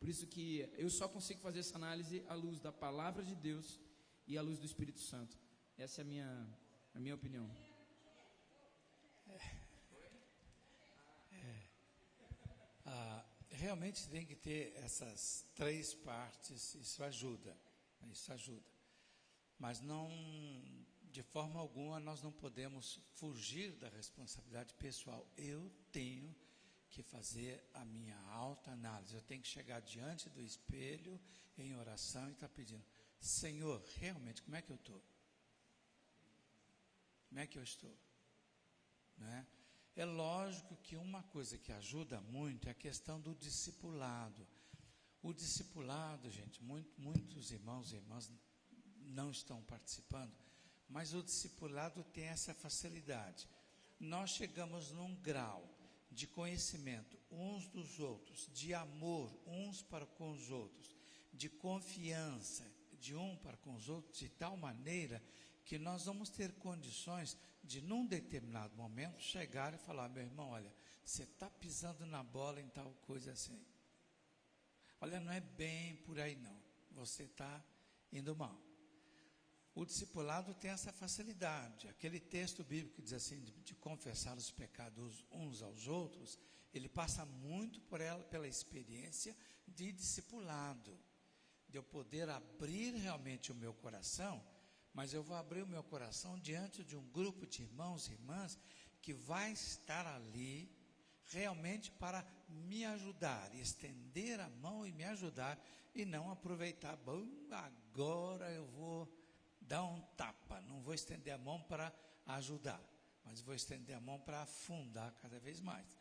Por isso que eu só consigo fazer essa análise à luz da palavra de Deus e à luz do Espírito Santo. Essa é a minha opinião. Realmente tem que ter essas três partes, isso ajuda, mas não, de forma alguma, nós não podemos fugir da responsabilidade pessoal. Eu tenho que fazer a minha autoanálise, eu tenho que chegar diante do espelho em oração e estar pedindo: Senhor, realmente, como é que eu estou? Como é que eu estou? Não é? É lógico que uma coisa que ajuda muito é a questão do discipulado. O discipulado, gente, muitos irmãos e irmãs não estão participando, mas o discipulado tem essa facilidade. Nós chegamos num grau de conhecimento uns dos outros, de amor uns para com os outros, de confiança de um para com os outros, de tal maneira que nós vamos ter condições de, num determinado momento, chegar e falar: meu irmão, olha, você está pisando na bola em tal coisa assim. Olha, não é bem por aí não, você está indo mal. O discipulado tem essa facilidade. Aquele texto bíblico que diz assim, de confessar os pecados uns aos outros, ele passa muito pela experiência de discipulado, de eu poder abrir realmente o meu coração. Mas eu vou abrir o meu coração diante de um grupo de irmãos e irmãs que vai estar ali realmente para me ajudar, estender a mão e me ajudar, e não aproveitar: bom, agora eu vou dar um tapa. Não vou estender a mão para ajudar, mas vou estender a mão para afundar cada vez mais.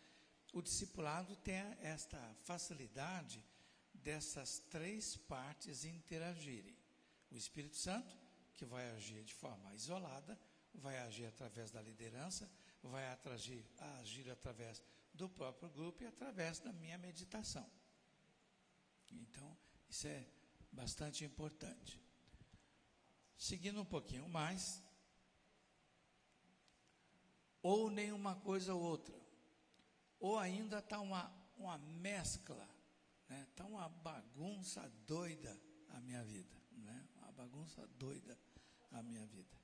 O discipulado tem esta facilidade dessas três partes interagirem: o Espírito Santo, que vai agir de forma isolada, vai agir através da liderança, vai agir através do próprio grupo e através da minha meditação. Então, isso é bastante importante. Seguindo um pouquinho mais, ou nenhuma coisa ou outra, ou ainda está uma mescla, né? Está uma bagunça doida a minha vida, né? Uma bagunça doida a minha vida.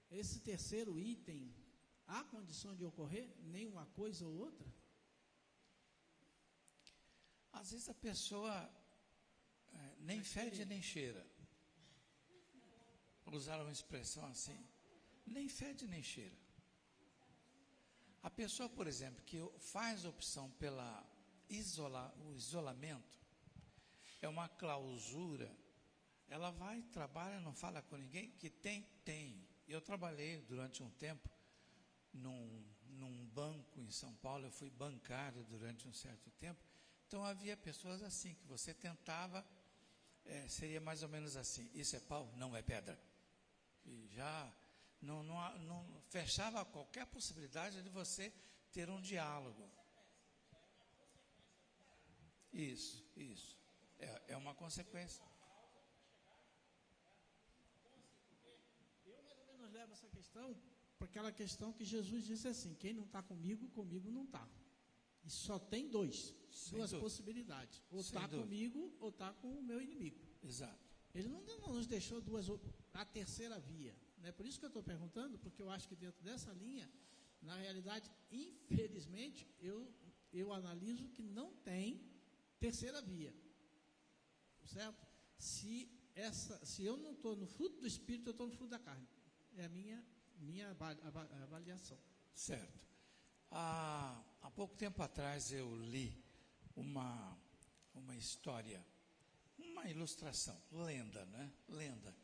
Esse terceiro item, há condição de ocorrer nenhuma coisa ou outra? Às vezes a pessoa nem fede nem cheira. Usaram uma expressão assim: nem fede nem cheira. A pessoa, por exemplo, que faz opção pela o isolamento, é uma clausura. Ela vai, trabalha, não fala com ninguém. Que tem. Eu trabalhei durante um tempo num banco em São Paulo. Eu fui bancário durante um certo tempo. Então havia pessoas assim, que você tentava, seria mais ou menos assim: isso é pau? Não, é pedra. E já não fechava qualquer possibilidade de você ter um diálogo. Isso. É uma consequência. Eu mais ou menos levo essa questão para aquela questão que Jesus disse assim: quem não está comigo, comigo não está. E só tem duas possibilidades: ou está comigo ou está com o meu inimigo. Exato. Ele não nos deixou a terceira via. Não é por isso que eu estou perguntando, porque eu acho que dentro dessa linha, na realidade, infelizmente, eu analiso que não tem terceira via. Certo? Se eu não estou no fruto do Espírito, eu estou no fruto da carne. É a minha avaliação. Certo. Há pouco tempo atrás eu li uma história, uma ilustração, lenda, né? Lenda,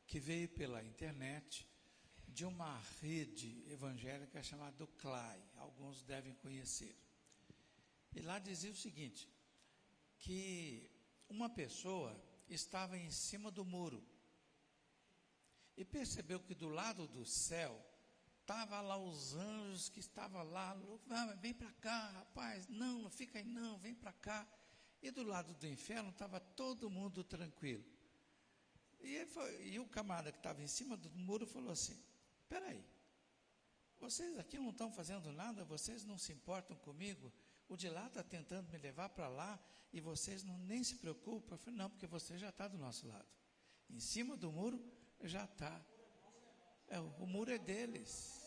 que veio pela internet de uma rede evangélica chamada CLAI. Alguns devem conhecer. E lá dizia o seguinte: que uma pessoa estava em cima do muro e percebeu que do lado do céu estava lá os anjos que estavam lá: vem para cá, rapaz, não fica aí não, vem para cá. E do lado do inferno estava todo mundo tranquilo. E o camarada que estava em cima do muro falou assim: espera aí, vocês aqui não estão fazendo nada, vocês não se importam comigo, o de lá está tentando me levar para lá, e vocês nem se preocupam. Eu falei, não, porque você já está do nosso lado. Em cima do muro, já está. O muro é deles.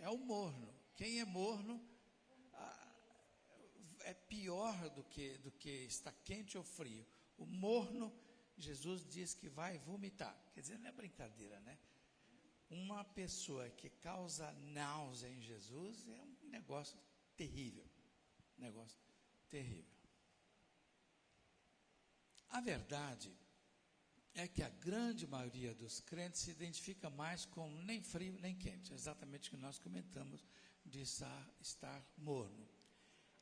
É o morno. Quem é morno é pior do que está quente ou frio. O morno, Jesus diz que vai vomitar. Quer dizer, não é brincadeira, né? Uma pessoa que causa náusea em Jesus é um negócio terrível. Negócio terrível. A verdade é que a grande maioria dos crentes se identifica mais com nem frio nem quente, exatamente o que nós comentamos de estar morno.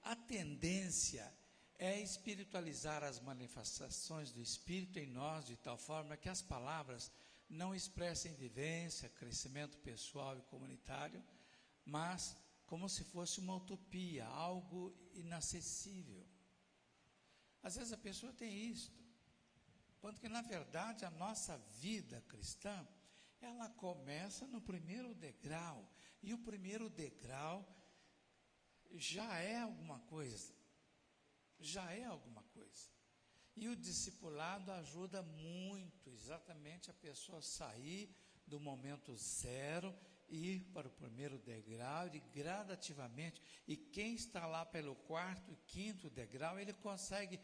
A tendência é espiritualizar as manifestações do Espírito em nós de tal forma que as palavras não expressem vivência, crescimento pessoal e comunitário, mas como se fosse uma utopia, algo inacessível. Às vezes a pessoa tem isto, quando que na verdade a nossa vida cristã, ela começa no primeiro degrau, e o primeiro degrau já é alguma coisa, E o discipulado ajuda muito, exatamente a pessoa sair do momento zero, ir para o primeiro degrau e gradativamente, e quem está lá pelo quarto e quinto degrau, ele consegue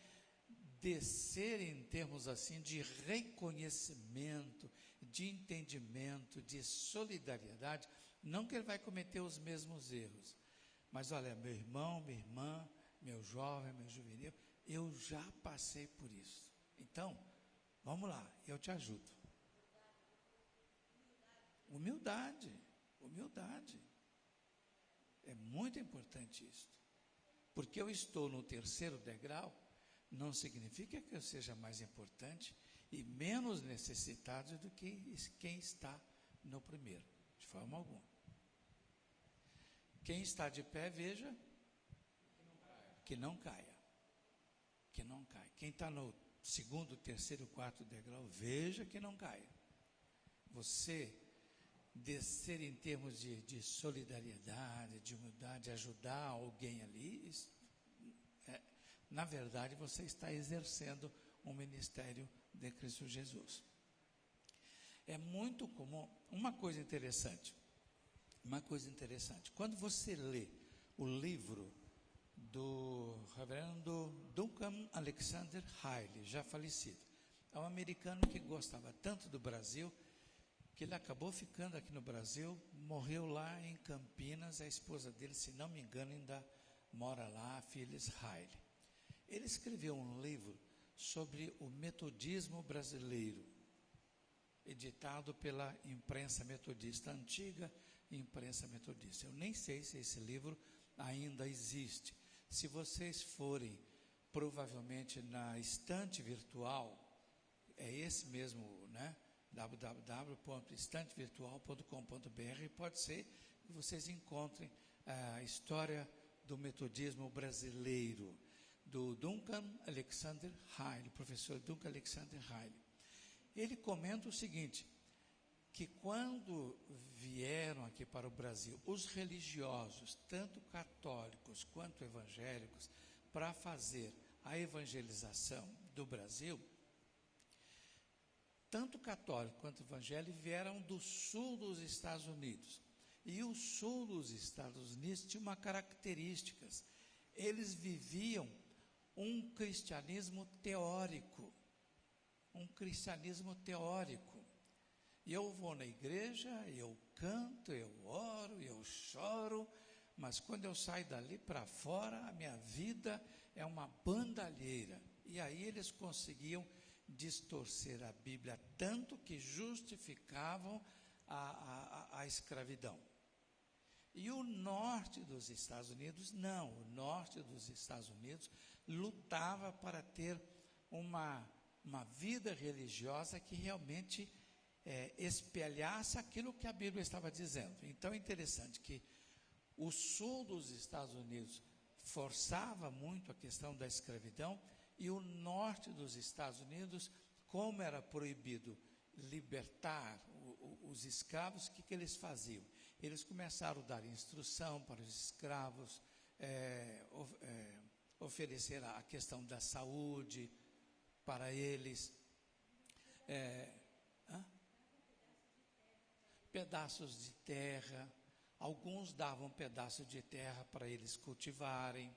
descer em termos assim de reconhecimento, de entendimento, de solidariedade, não que ele vai cometer os mesmos erros, mas olha, meu irmão, minha irmã, meu jovem, meu juvenil, eu já passei por isso, então, vamos lá, eu te ajudo. Humildade, é muito importante isso, porque eu estou no terceiro degrau, não significa que eu seja mais importante e menos necessitado do que quem está no primeiro, de forma alguma. Quem está de pé, veja, que não caia. Quem está no segundo, terceiro, quarto degrau, veja que não caia. Você descer em termos de solidariedade, de humildade, ajudar alguém ali, na verdade você está exercendo um ministério de Cristo Jesus. É muito comum, uma coisa interessante, quando você lê o livro do reverendo Duncan Alexander Hiley, já falecido, é um americano que gostava tanto do Brasil, que ele acabou ficando aqui no Brasil, morreu lá em Campinas, a esposa dele, se não me engano, ainda mora lá, Phyllis Hiley. Ele escreveu um livro sobre o metodismo brasileiro, editado pela imprensa metodista, antiga imprensa metodista. Eu nem sei se esse livro ainda existe. Se vocês forem, provavelmente, na estante virtual, é esse mesmo, né? www.estantevirtual.com.br, pode ser que vocês encontrem a história do metodismo brasileiro, do Duncan Alexander Hiley, professor Duncan Alexander Hiley. Ele comenta o seguinte, que quando vieram aqui para o Brasil, os religiosos, tanto católicos quanto evangélicos, para fazer a evangelização do Brasil, tanto católico quanto evangélico vieram do sul dos Estados Unidos. E o sul dos Estados Unidos tinha uma característica, eles viviam um cristianismo teórico, E eu vou na igreja, eu canto, eu oro, eu choro, mas quando eu saio dali para fora, a minha vida é uma bandalheira. E aí eles conseguiam distorcer a Bíblia tanto que justificavam a escravidão. E o norte dos Estados Unidos, não. O norte dos Estados Unidos lutava para ter uma vida religiosa que realmente espelhasse aquilo que a Bíblia estava dizendo. Então é interessante que o sul dos Estados Unidos forçava muito a questão da escravidão, e o norte dos Estados Unidos, como era proibido libertar os escravos, o que eles faziam? Eles começaram a dar instrução para os escravos, oferecer a questão da saúde para eles, pedaços de terra. Alguns davam pedaços de terra para eles cultivarem,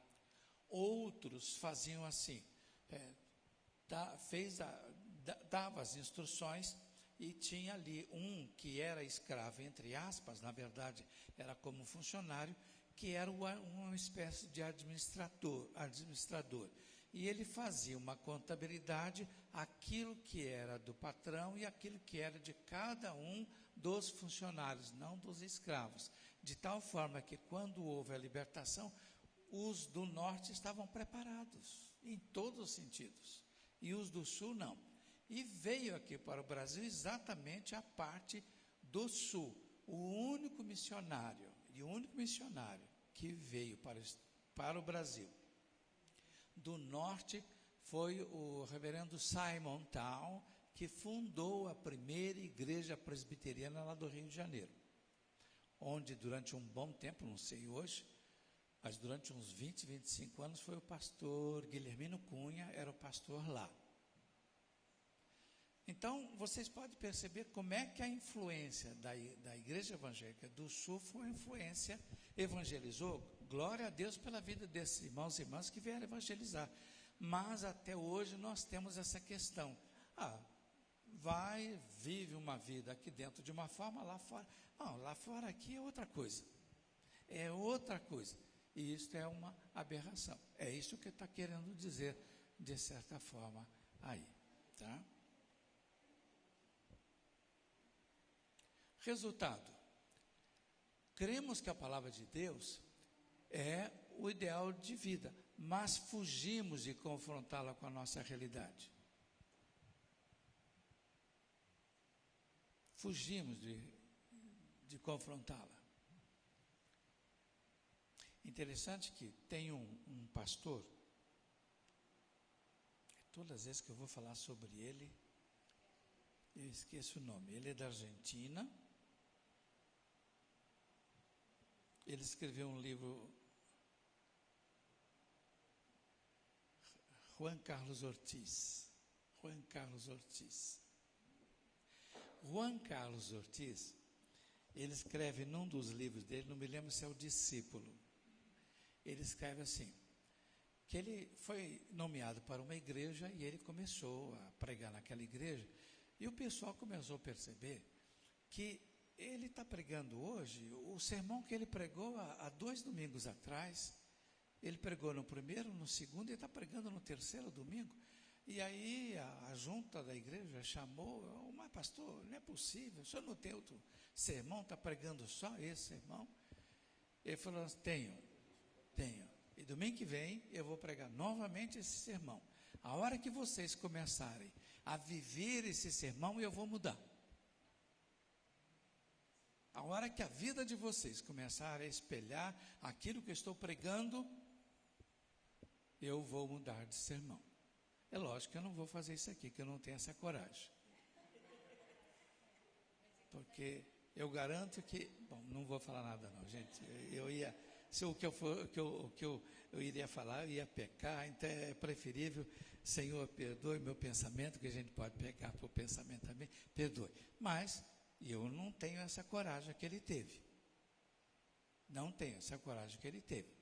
outros faziam assim, dava as instruções, e tinha ali um que era escravo, entre aspas, na verdade era como funcionário, que era uma espécie de administrador. E ele fazia uma contabilidade, aquilo que era do patrão e aquilo que era de cada um dos funcionários, não dos escravos. De tal forma que quando houve a libertação, os do norte estavam preparados, em todos os sentidos, e os do sul não. E veio aqui para o Brasil exatamente a parte do sul. O único missionário que veio para o Brasil do norte foi o reverendo Simon Town, que fundou a primeira igreja presbiteriana lá do Rio de Janeiro, onde durante um bom tempo, não sei hoje, mas durante uns 20, 25 anos foi o pastor Guilhermino Cunha, era o pastor lá. Então, vocês podem perceber como é que a influência da Igreja Evangélica do Sul foi uma influência, evangelizou. Glória a Deus pela vida desses irmãos e irmãs que vieram evangelizar. Mas até hoje nós temos essa questão. Vive uma vida aqui dentro de uma forma, lá fora. Não, lá fora aqui é outra coisa. É outra coisa. E isso é uma aberração. É isso que está querendo dizer, de certa forma, aí. Tá? Resultado, cremos que a palavra de Deus é o ideal de vida, mas fugimos de confrontá-la com a nossa realidade. Fugimos de confrontá-la. Interessante que tem um pastor, todas as vezes que eu vou falar sobre ele, eu esqueço o nome. Ele é da Argentina. Ele escreveu um livro, Juan Carlos Ortiz. Juan Carlos Ortiz, ele escreve num dos livros dele, não me lembro se é o Discípulo, ele escreve assim, que ele foi nomeado para uma igreja e ele começou a pregar naquela igreja, e o pessoal começou a perceber que ele está pregando hoje, o sermão que ele pregou há 2 domingos atrás, ele pregou no primeiro, no segundo, e está pregando no terceiro domingo. E aí a junta da igreja chamou, mas pastor, não é possível, o senhor não tem outro sermão, está pregando só esse sermão? Ele falou, tenho. E domingo que vem eu vou pregar novamente esse sermão. A hora que vocês começarem a viver esse sermão, eu vou mudar. A hora que a vida de vocês começar a espelhar aquilo que eu estou pregando, eu vou mudar de sermão. É lógico que eu não vou fazer isso aqui, que eu não tenho essa coragem. Porque eu garanto que... Bom, não vou falar nada não, gente. Se o que eu iria falar, eu ia pecar, então é preferível, Senhor, perdoe meu pensamento, que a gente pode pecar por pensamento também, perdoe. Mas... eu não tenho essa coragem que ele teve. Não tenho essa coragem que ele teve.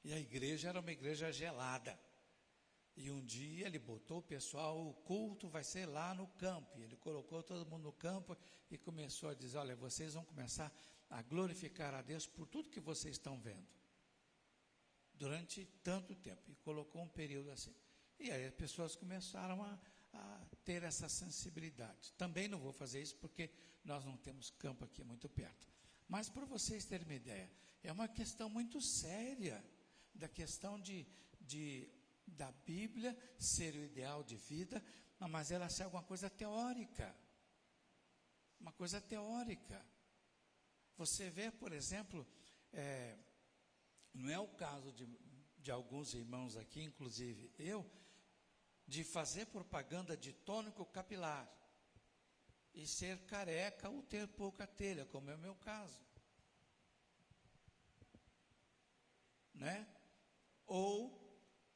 E a igreja era uma igreja gelada. E um dia ele botou o pessoal, o culto vai ser lá no campo. E ele colocou todo mundo no campo e começou a dizer, olha, vocês vão começar a glorificar a Deus por tudo que vocês estão vendo. Durante tanto tempo. E colocou um período assim. E aí as pessoas começaram a ter essa sensibilidade. Também não vou fazer isso porque nós não temos campo aqui muito perto. Mas para vocês terem uma ideia, é uma questão muito séria da questão da Bíblia ser o ideal de vida, mas ela ser alguma coisa teórica. Uma coisa teórica. Você vê, por exemplo, não é o caso de alguns irmãos aqui, inclusive eu, de fazer propaganda de tônico capilar. e ser careca ou ter pouca telha, como é o meu caso. Né? Ou,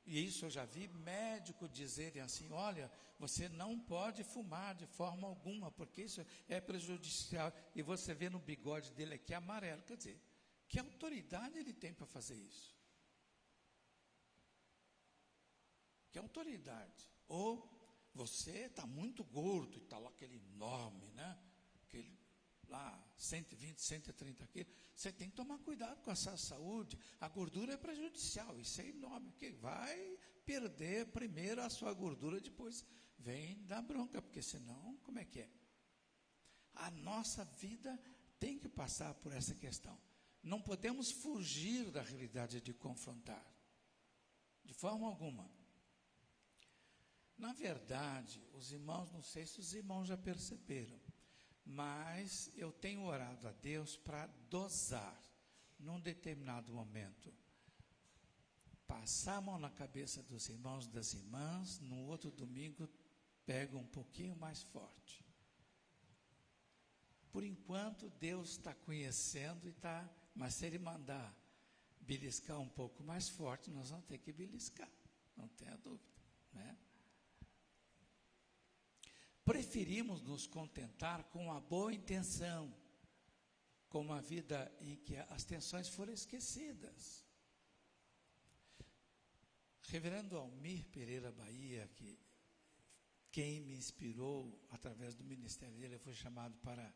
e isso eu já vi médico dizerem assim, olha, você não pode fumar de forma alguma, porque isso é prejudicial. E você vê no bigode dele aqui amarelo. Quer dizer, que autoridade ele tem para fazer isso? Que autoridade? Ou você está muito gordo e está lá aquele enorme, né? Aquele lá, 120, 130 quilos. Você tem que tomar cuidado com a sua saúde. A gordura é prejudicial, isso é enorme, porque vai perder primeiro a sua gordura, depois vem dar bronca, porque senão, como é que é? A nossa vida tem que passar por essa questão. Não podemos fugir da realidade de confrontar, de forma alguma. Na verdade, os irmãos, não sei se os irmãos já perceberam, mas eu tenho orado a Deus para dosar, num determinado momento, passar a mão na cabeça dos irmãos e das irmãs, no outro domingo, pega um pouquinho mais forte. Por enquanto, Deus está conhecendo e está, mas se Ele mandar beliscar um pouco mais forte, nós vamos ter que beliscar, não tenha dúvida, né? Preferimos nos contentar com a boa intenção, com uma vida em que as tensões foram esquecidas. Reverendo Almir Pereira Bahia, que quem me inspirou através do ministério dele, eu fui chamado para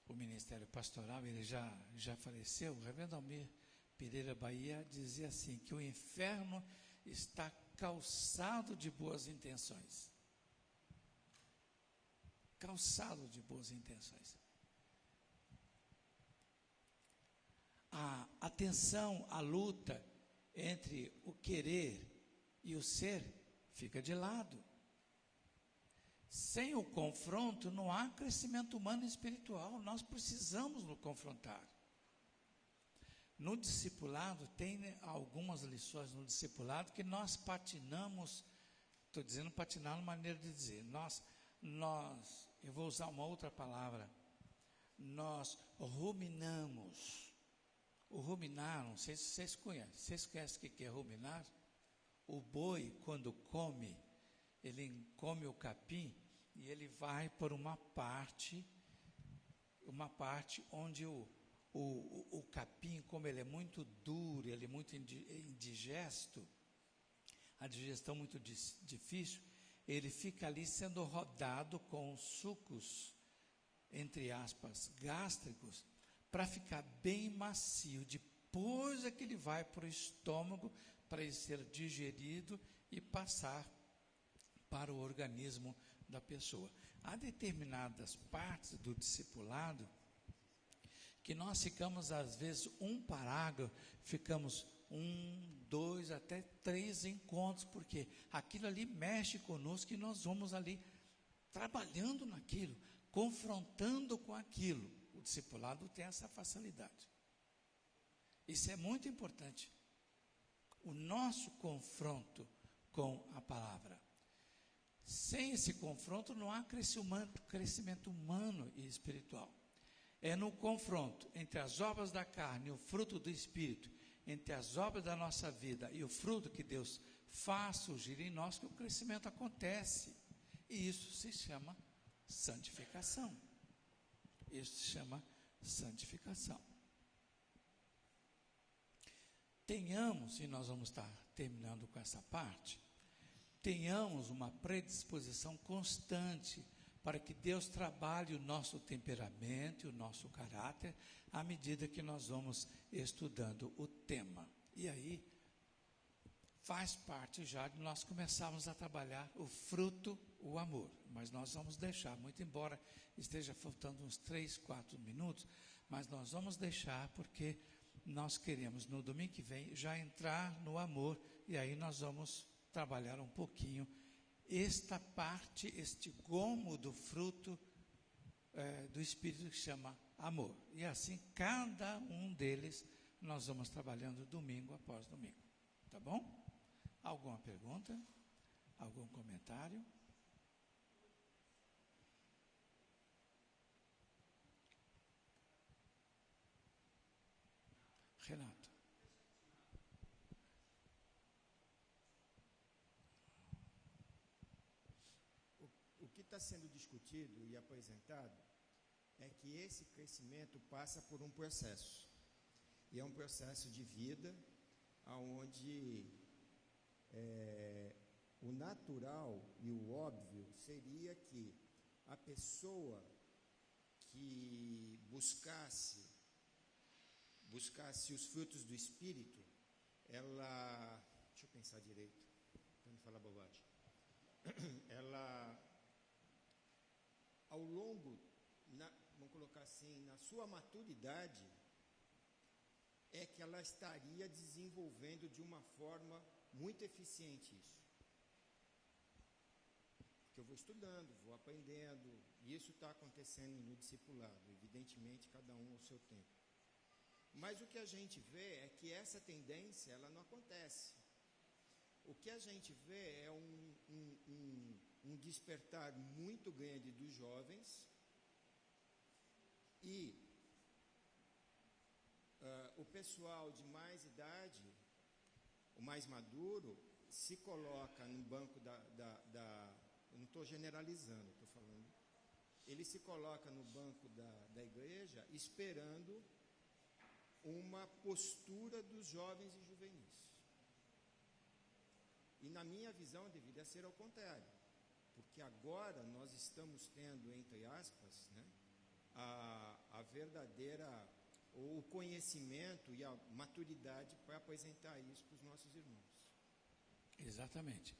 o ministério pastoral, ele já faleceu. O reverendo Almir Pereira Bahia dizia assim, que o inferno está calçado de boas intenções. Calçado de boas intenções. A tensão, a luta entre o querer e o ser fica de lado. Sem o confronto não há crescimento humano e espiritual. Nós precisamos nos confrontar. No discipulado, tem algumas lições no discipulado que nós patinamos, estou dizendo patinar uma maneira de dizer, eu vou usar uma outra palavra, nós ruminamos. O ruminar, não sei se vocês conhecem o que é ruminar? O boi, quando come, ele come o capim e ele vai por uma parte onde o capim, como ele é muito duro, ele é muito indigesto, a digestão muito difícil, ele fica ali sendo rodado com sucos, entre aspas, gástricos, para ficar bem macio. Depois é que ele vai para o estômago, para ele ser digerido e passar para o organismo da pessoa. Há determinadas partes do discipulado que nós ficamos, às vezes, um parágrafo, ficamos 1, 2, até 3 encontros, porque aquilo ali mexe conosco e nós vamos ali trabalhando naquilo, confrontando com aquilo. O discipulado tem essa facilidade. Isso é muito importante. O nosso confronto com a palavra. Sem esse confronto não há crescimento humano e espiritual. É no confronto entre as obras da carne e o fruto do Espírito, entre as obras da nossa vida e o fruto que Deus faz surgir em nós, que o crescimento acontece. E isso se chama santificação. Isso se chama santificação. Tenhamos, e nós vamos estar terminando com essa parte, tenhamos uma predisposição constante para que Deus trabalhe o nosso temperamento e o nosso caráter à medida que nós vamos estudando o tema. E aí, faz parte já de nós começarmos a trabalhar o fruto, o amor. Mas nós vamos deixar, muito embora esteja faltando uns 3, 4 minutos, mas nós vamos deixar porque nós queremos no domingo que vem já entrar no amor e aí nós vamos trabalhar um pouquinho esta parte, este gomo do fruto do Espírito que chama amor. E assim, cada um deles, nós vamos trabalhando domingo após domingo. Tá bom? Alguma pergunta? Algum comentário? Renato. O que está sendo discutido e apresentado é que esse crescimento passa por um processo. E é um processo de vida onde o natural e o óbvio seria que a pessoa que buscasse os frutos do Espírito, ela... Deixa eu pensar direito, para não falar bobagem. Ela, ao longo, vamos colocar assim, na sua maturidade, é que ela estaria desenvolvendo de uma forma muito eficiente isso. Porque eu vou estudando, vou aprendendo, e isso está acontecendo no discipulado, evidentemente, cada um ao seu tempo. Mas o que a gente vê é que essa tendência, ela não acontece. O que a gente vê é um despertar muito grande dos jovens e o pessoal de mais idade, o mais maduro, se coloca no banco eu não estou generalizando, estou falando, ele se coloca no banco da igreja esperando uma postura dos jovens e juvenis. E na minha visão deveria ser ao contrário, porque agora nós estamos tendo, entre aspas, né, a verdadeira, o conhecimento e a maturidade para apresentar isso para os nossos irmãos. Exatamente.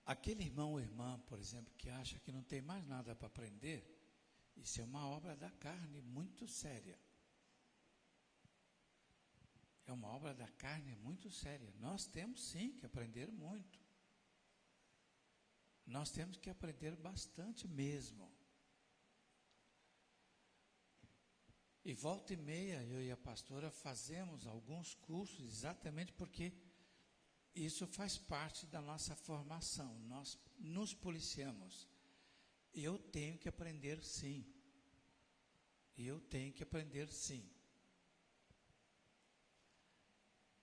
Aquele irmão ou irmã, por exemplo, que acha que não tem mais nada para aprender, isso é uma obra da carne muito séria. É uma obra da carne muito séria. Nós temos sim que aprender muito. Nós temos que aprender bastante mesmo. E volta e meia, eu e a pastora fazemos alguns cursos exatamente porque isso faz parte da nossa formação. Nós nos policiamos. Eu tenho que aprender sim. Eu tenho que aprender sim.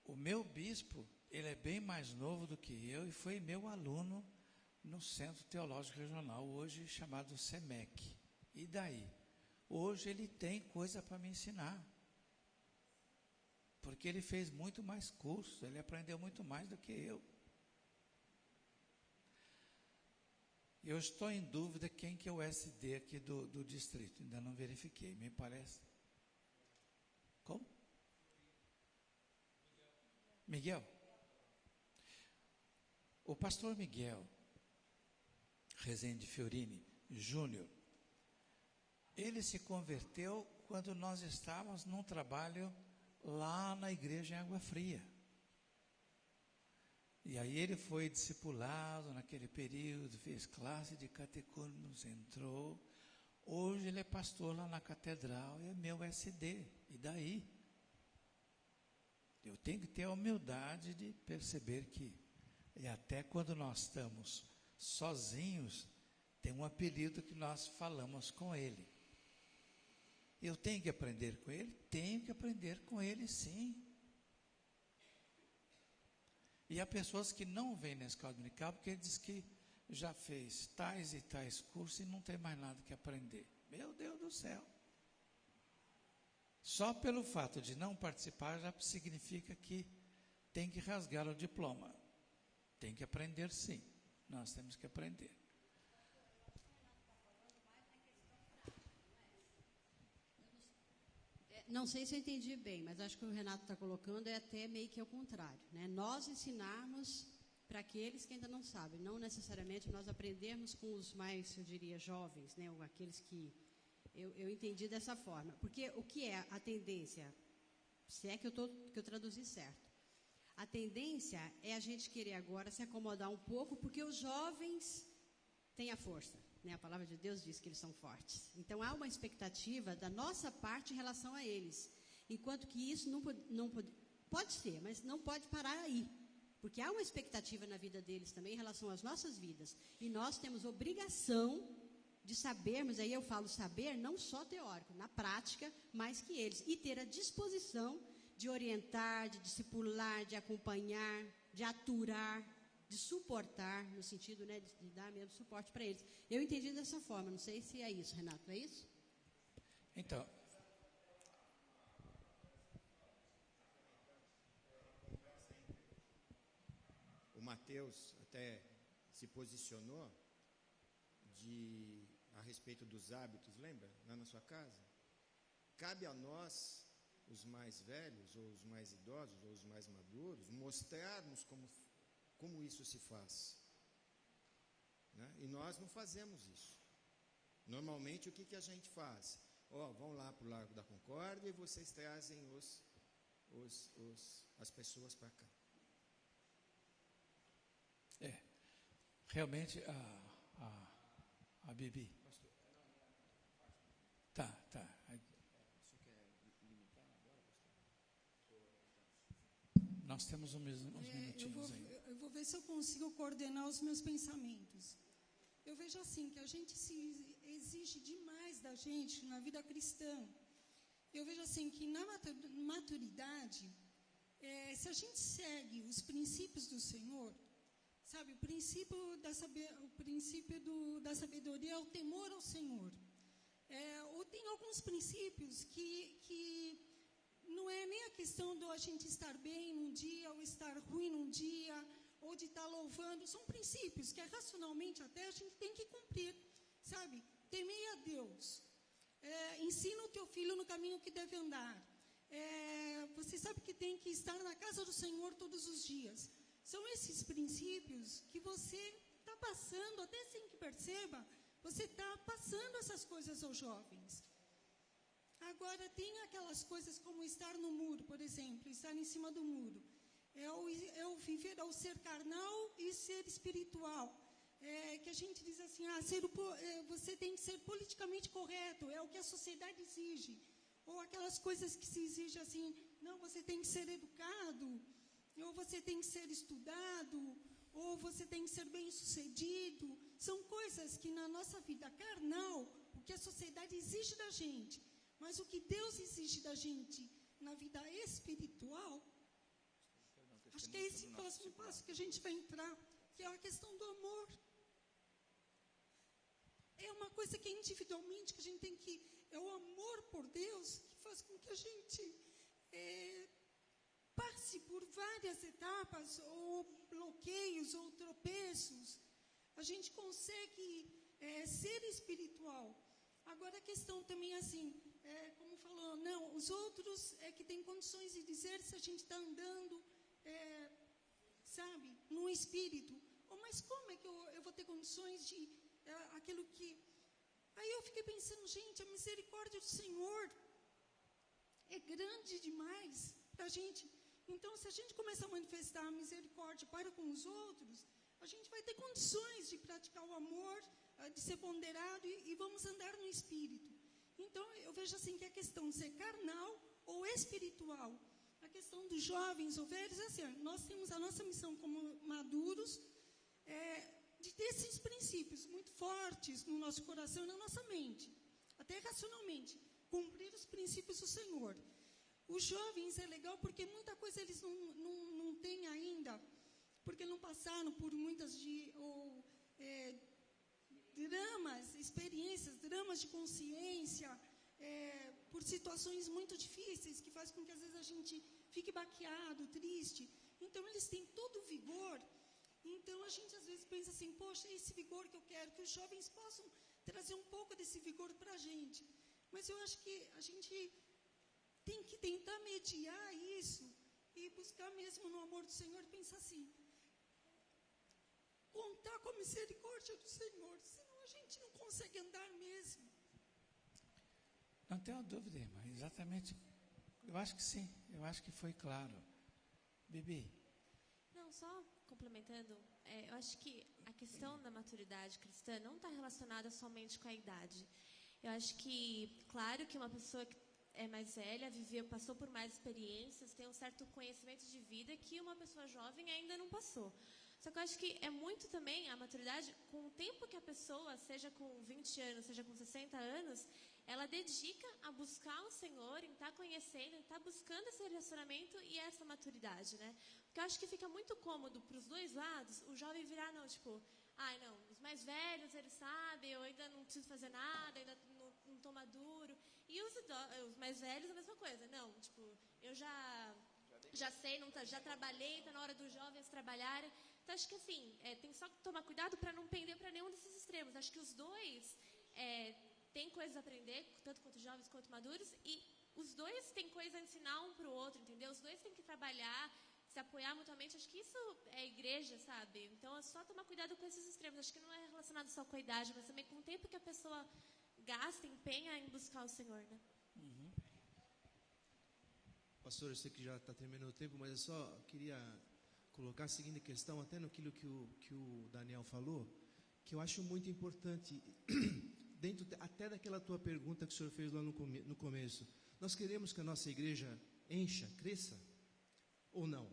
O meu bispo, ele é bem mais novo do que eu e foi meu aluno no Centro Teológico Regional, hoje chamado SEMEC. E daí? Hoje ele tem coisa para me ensinar. Porque ele fez muito mais cursos, ele aprendeu muito mais do que eu. Eu estou em dúvida quem que é o SD aqui do distrito, ainda não verifiquei, me parece. Como? Miguel. O pastor Miguel Rezende Fiorini Júnior, ele se converteu quando nós estávamos num trabalho lá na igreja em Água Fria. E aí ele foi discipulado naquele período, fez classe de catecúmenos, entrou. Hoje ele é pastor lá na catedral, é meu SD. E daí? Eu tenho que ter a humildade de perceber que, e até quando nós estamos sozinhos, tem um apelido que nós falamos com ele. Eu tenho que aprender com ele? Tenho que aprender com ele, sim. E há pessoas que não vêm na escola dominical porque ele diz que já fez tais e tais cursos e não tem mais nada que aprender. Meu Deus do céu. Só pelo fato de não participar já significa que tem que rasgar o diploma. Tem que aprender, sim. Nós temos que aprender. Não sei se eu entendi bem, mas acho que o Renato está colocando é até meio que ao contrário, né? Nós ensinarmos para aqueles que ainda não sabem, não necessariamente nós aprendermos com os mais, eu diria, jovens, né? Ou aqueles que... Eu entendi dessa forma. Porque o que é a tendência? Se é que eu traduzi certo. A tendência é a gente querer agora se acomodar um pouco, porque os jovens têm a força. Né? A palavra de Deus diz que eles são fortes. Então, há uma expectativa da nossa parte em relação a eles. Enquanto que isso não pode ser, mas não pode parar aí. Porque há uma expectativa na vida deles também em relação às nossas vidas. E nós temos obrigação de sabermos, aí eu falo saber, não só teórico, na prática, mais que eles. E ter a disposição de orientar, de discipular, de acompanhar, de aturar, de suportar, no sentido, né, de dar mesmo suporte para eles. Eu entendi dessa forma, não sei se é isso, Renato, é isso? Então, o Mateus até se posicionou a respeito dos hábitos, lembra? Lá na sua casa. Cabe a nós, os mais velhos, ou os mais idosos, ou os mais maduros, mostrarmos como isso se faz. Né? E nós não fazemos isso. Normalmente, o que a gente faz? Vão lá para o Largo da Concórdia e vocês trazem as pessoas para cá. Realmente, a Bibi. Tá. Nós temos uns minutinhos aí. Eu vou ver se eu consigo coordenar os meus pensamentos. Eu vejo assim, que a gente se exige demais da gente na vida cristã. Eu vejo assim, que na maturidade, se a gente segue os princípios do Senhor, sabe, o princípio da sabedoria é o temor ao Senhor. Ou tem alguns princípios que não é nem a questão de a gente estar bem num dia ou estar ruim num dia, ou de estar louvando. São princípios que racionalmente até a gente tem que cumprir, sabe? Temei a Deus. Ensina o teu filho no caminho que deve andar. Você sabe que tem que estar na casa do Senhor todos os dias. São esses princípios que você está passando, até sem que perceba, você está passando essas coisas aos jovens. Agora, tem aquelas coisas como estar no muro, por exemplo, estar em cima do muro. É o viver ao ser carnal e ser espiritual. Que a gente diz assim, você tem que ser politicamente correto, é o que a sociedade exige. Ou aquelas coisas que se exige assim, não, você tem que ser educado, ou você tem que ser estudado, ou você tem que ser bem-sucedido. São coisas que na nossa vida carnal, o que a sociedade exige da gente, mas o que Deus exige da gente na vida espiritual, acho que é esse próximo passo que a gente vai entrar, que é a questão do amor. É uma coisa que individualmente que a gente tem que... É o amor por Deus que faz com que a gente passe por várias etapas, ou bloqueios, ou tropeços. A gente consegue ser espiritual. Agora a questão também assim, como falou, não, os outros que têm condições de dizer se a gente está andando, sabe, no espírito. Mas como é que eu vou ter condições de aquilo que... Aí eu fiquei pensando, gente, a misericórdia do Senhor é grande demais para a gente. Então, se a gente começar a manifestar a misericórdia para com os outros, a gente vai ter condições de praticar o amor, de ser ponderado e vamos andar no espírito. Então, eu vejo assim que a questão de ser carnal ou espiritual, a questão dos jovens ou velhos, assim, nós temos a nossa missão como maduros, de ter esses princípios muito fortes no nosso coração e na nossa mente, até racionalmente, cumprir os princípios do Senhor. Os jovens é legal porque muita coisa eles não têm ainda, porque não passaram por muitas dramas, experiências, dramas de consciência, por situações muito difíceis, que faz com que às vezes a gente fique baqueado, triste. Então eles têm todo o vigor. Então a gente às vezes pensa assim, poxa, é esse vigor que eu quero, que os jovens possam trazer um pouco desse vigor para a gente. Mas eu acho que a gente tem que tentar mediar isso e buscar mesmo no amor do Senhor, pensar assim, contar com a misericórdia do Senhor, senão a gente não consegue andar mesmo. Não tenho dúvida, irmã, exatamente. Eu acho que sim, eu acho que foi claro. Bibi? Não, só complementando, eu acho que a questão da maturidade cristã não está relacionada somente com a idade. Eu acho que, claro que uma pessoa que é mais velha, passou por mais experiências, tem um certo conhecimento de vida que uma pessoa jovem ainda não passou. Só que eu acho que é muito também a maturidade com o tempo que a pessoa, seja com 20 anos, seja com 60 anos, ela dedica a buscar o Senhor, em estar conhecendo, em estar buscando esse relacionamento e essa maturidade, né? Porque eu acho que fica muito cômodo para os dois lados o jovem virar, não, tipo, não, os mais velhos, eles sabem, eu ainda não preciso fazer nada, ainda não estou maduro. E os mais velhos, a mesma coisa, não, tipo, eu já sei, já trabalhei, está na hora dos jovens trabalharem. Então, acho que assim, tem só que tomar cuidado para não pender para nenhum desses extremos. Acho que os dois têm coisas a aprender, tanto quanto jovens quanto maduros, e os dois têm coisa a ensinar um para o outro, entendeu? Os dois têm que trabalhar, se apoiar mutuamente. Acho que isso é igreja, sabe? Então, é só tomar cuidado com esses extremos. Acho que não é relacionado só com a idade, mas também com o tempo que a pessoa gasta, empenha em buscar o Senhor, né? Uhum. Pastor, eu sei que já está terminando o tempo, mas eu só queria colocar a seguinte questão, até naquilo que o Daniel falou, que eu acho muito importante, dentro até daquela tua pergunta que o senhor fez lá no começo. Nós queremos que a nossa igreja encha, cresça, ou não?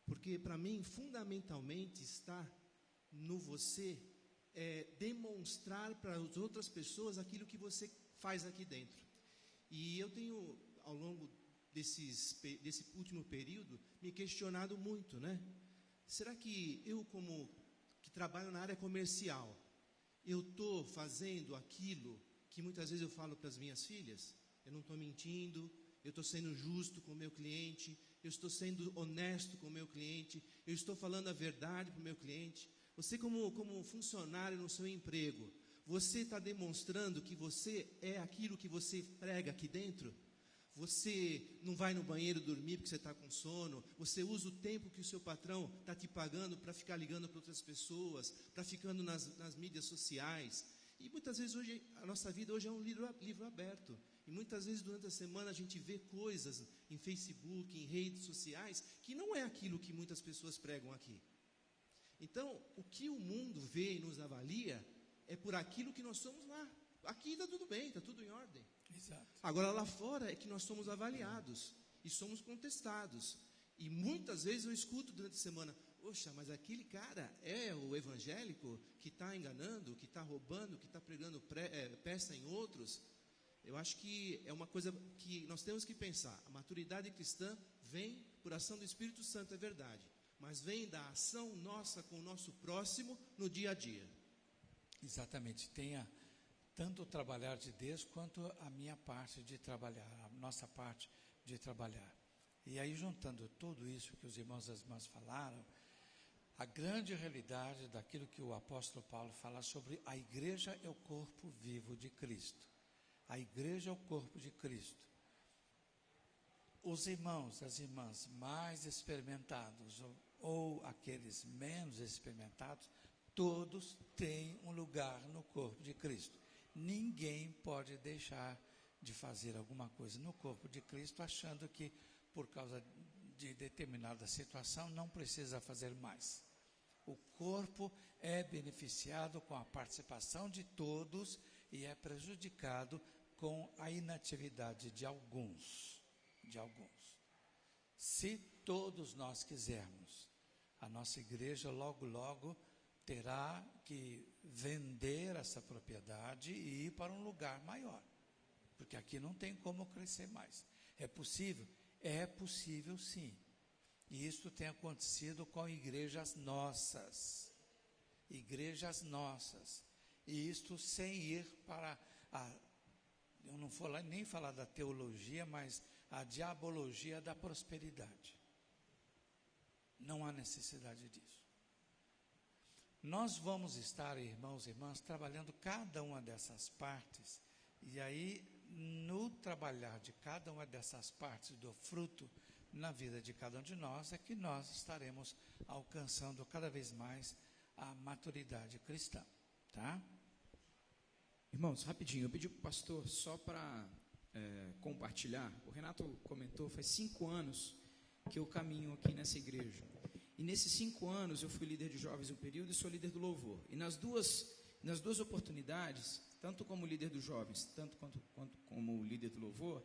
Porque, para mim, fundamentalmente está no você demonstrar para as outras pessoas aquilo que você faz aqui dentro. E eu tenho, ao longo desse último período, me questionado muito, né? Será que eu, como que trabalho na área comercial, eu estou fazendo aquilo que muitas vezes eu falo para as minhas filhas? Eu não estou mentindo, eu estou sendo justo com o meu cliente, eu estou sendo honesto com o meu cliente, eu estou falando a verdade para o meu cliente. Você, como funcionário no seu emprego, você está demonstrando que você é aquilo que você prega aqui dentro? Você não vai no banheiro dormir porque você está com sono? Você usa o tempo que o seu patrão está te pagando para ficar ligando para outras pessoas, para ficando nas mídias sociais? E muitas vezes hoje, a nossa vida hoje é um livro aberto. E muitas vezes durante a semana a gente vê coisas em Facebook, em redes sociais, que não é aquilo que muitas pessoas pregam aqui. Então, o que o mundo vê e nos avalia é por aquilo que nós somos lá. Aqui está tudo bem, está tudo em ordem. Exato. Agora lá fora é que nós somos avaliados e somos contestados. E muitas vezes eu escuto durante a semana: poxa, mas aquele cara é o evangélico que está enganando, que está roubando, que está pregando peça em outros. Eu acho que é uma coisa que nós temos que pensar. A maturidade cristã vem por ação do Espírito Santo, é verdade, mas vem da ação nossa com o nosso próximo no dia a dia. Exatamente. Tenha tanto o trabalhar de Deus quanto a minha parte de trabalhar, a nossa parte de trabalhar. E aí, juntando tudo isso que os irmãos e as irmãs falaram, a grande realidade daquilo que o apóstolo Paulo fala sobre a igreja é o corpo vivo de Cristo. A igreja é o corpo de Cristo. Os irmãos, as irmãs mais experimentados ou aqueles menos experimentados, todos têm um lugar no corpo de Cristo. Ninguém pode deixar de fazer alguma coisa no corpo de Cristo achando que por causa de determinada situação não precisa fazer mais. O corpo é beneficiado com a participação de todos e é prejudicado com a inatividade de alguns. Se todos nós quisermos, a nossa igreja logo terá que vender essa propriedade e ir para um lugar maior, porque aqui não tem como crescer mais. É possível? É possível, sim. E isso tem acontecido com igrejas nossas. E isto sem ir para eu não vou nem falar da teologia, mas a diabologia da prosperidade. Não há necessidade disso. Nós vamos estar, irmãos e irmãs, trabalhando cada uma dessas partes, e aí, no trabalhar de cada uma dessas partes do fruto na vida de cada um de nós, é que nós estaremos alcançando cada vez mais a maturidade cristã, tá? Irmãos, rapidinho, eu pedi para o pastor só para compartilhar. O Renato comentou, faz 5 anos que eu caminho aqui nessa igreja. E nesses 5 anos eu fui líder de jovens um período e sou líder do louvor. E nas duas oportunidades, tanto como líder dos jovens, tanto quanto como líder do louvor,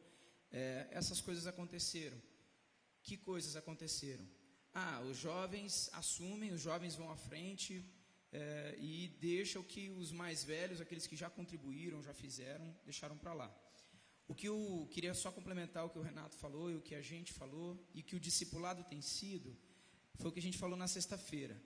essas coisas aconteceram. Que coisas aconteceram? os jovens assumem, os jovens vão à frente e deixam que os mais velhos, aqueles que já contribuíram, já fizeram, deixaram para lá. O que eu queria só complementar o que o Renato falou e o que a gente falou e que o discipulado tem sido, foi o que a gente falou na sexta-feira.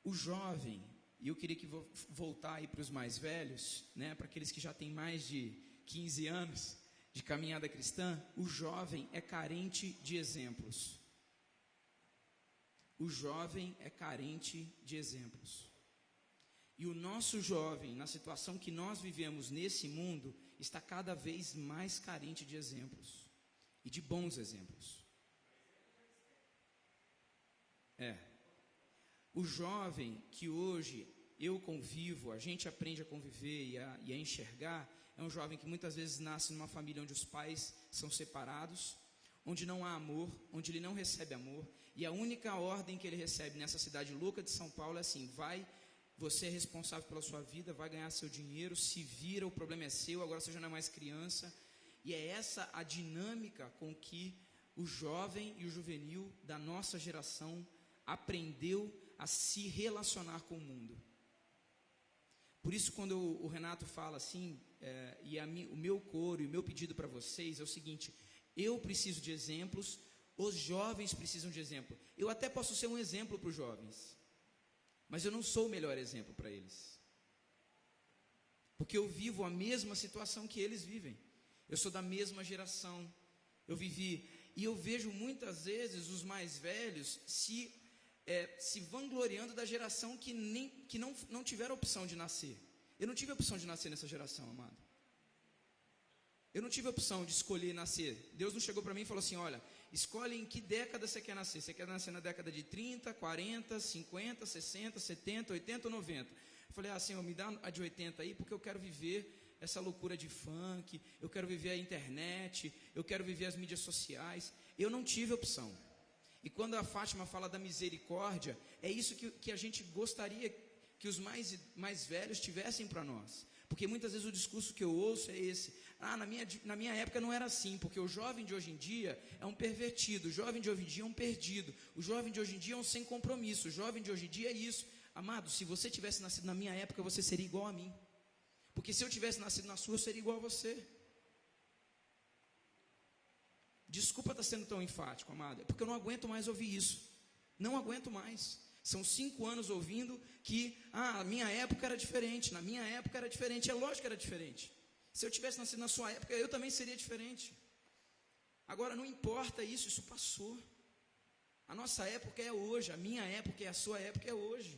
O jovem, e eu queria que voltar aí para os mais velhos, né, para aqueles que já têm mais de 15 anos de caminhada cristã, o jovem é carente de exemplos. O jovem é carente de exemplos. E o nosso jovem, na situação que nós vivemos nesse mundo, está cada vez mais carente de exemplos. E de bons exemplos. O jovem que hoje eu convivo, a gente aprende a conviver e a enxergar, é um jovem que muitas vezes nasce numa família onde os pais são separados, onde não há amor, onde ele não recebe amor, e a única ordem que ele recebe nessa cidade louca de São Paulo é assim: você é responsável pela sua vida, vai ganhar seu dinheiro, se vira, o problema é seu, agora você já não é mais criança. E é essa a dinâmica com que o jovem e o juvenil da nossa geração aprendeu a se relacionar com o mundo. Por isso, quando o Renato fala assim, o meu coro e o meu pedido para vocês é o seguinte: eu preciso de exemplos, os jovens precisam de exemplo. Eu até posso ser um exemplo para os jovens, mas eu não sou o melhor exemplo para eles, porque eu vivo a mesma situação que eles vivem. Eu sou da mesma geração, eu vivi, e eu vejo muitas vezes os mais velhos se vangloriando da geração que não tiveram opção de nascer. Eu não tive a opção de nascer nessa geração, amado. Eu não tive a opção de escolher nascer. Deus não chegou para mim e falou assim: olha, escolhe em que década você quer nascer. Você quer nascer na década de 30, 40, 50, 60, 70, 80 ou 90? Eu falei: Senhor, me dá a de 80 aí, porque eu quero viver essa loucura de funk, eu quero viver a internet, eu quero viver as mídias sociais. Eu não tive opção. E quando a Fátima fala da misericórdia, é isso que a gente gostaria que os mais velhos tivessem para nós. Porque muitas vezes o discurso que eu ouço é esse: na minha época não era assim, porque o jovem de hoje em dia é um pervertido, o jovem de hoje em dia é um perdido, o jovem de hoje em dia é um sem compromisso, o jovem de hoje em dia é isso. Amado, se você tivesse nascido na minha época, você seria igual a mim. Porque se eu tivesse nascido na sua, eu seria igual a você. Desculpa estar sendo tão enfático, amado, é porque eu não aguento mais ouvir isso. Não aguento mais. São 5 anos ouvindo que a minha época era diferente, na minha época era diferente. É lógico que era diferente. Se eu tivesse nascido na sua época, eu também seria diferente. Agora, não importa isso, isso passou. A nossa época é hoje, a minha época e a sua época é hoje.